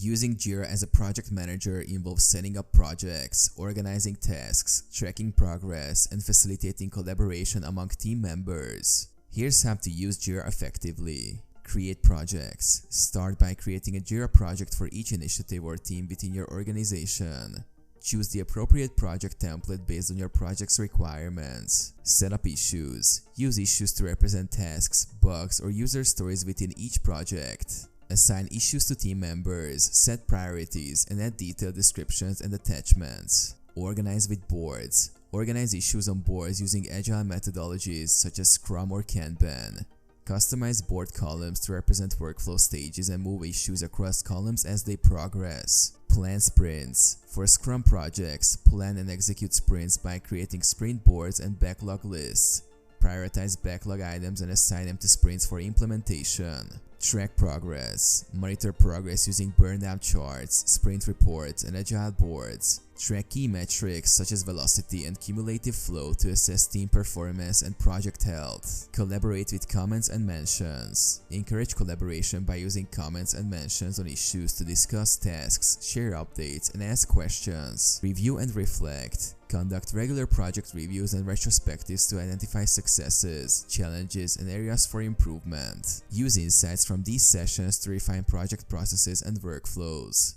Using Jira as a project manager involves setting up projects, organizing tasks, tracking progress, and facilitating collaboration among team members. Here's how to use Jira effectively. Create projects. Start by creating a Jira project for each initiative or team within your organization. Choose the appropriate project template based on your project's requirements. Set up issues. Use issues to represent tasks, bugs, or user stories within each project. Assign issues to team members, set priorities, and add detailed descriptions and attachments. Organize with boards. Organize issues on boards using agile methodologies such as Scrum or Kanban. Customize board columns to represent workflow stages and move issues across columns as they progress. Plan sprints. For Scrum projects, plan and execute sprints by creating sprint boards and backlog lists. Prioritize backlog items and assign them to sprints for implementation. Track progress. Monitor progress using burnout charts, sprint reports, and agile boards. Track key metrics such as velocity and cumulative flow to assess team performance and project health. Collaborate with comments and mentions. Encourage collaboration by using comments and mentions on issues to discuss tasks, share updates, and ask questions. Review and reflect. Conduct regular project reviews and retrospectives to identify successes, challenges, and areas for improvement. Use insights from these sessions to refine project processes and workflows.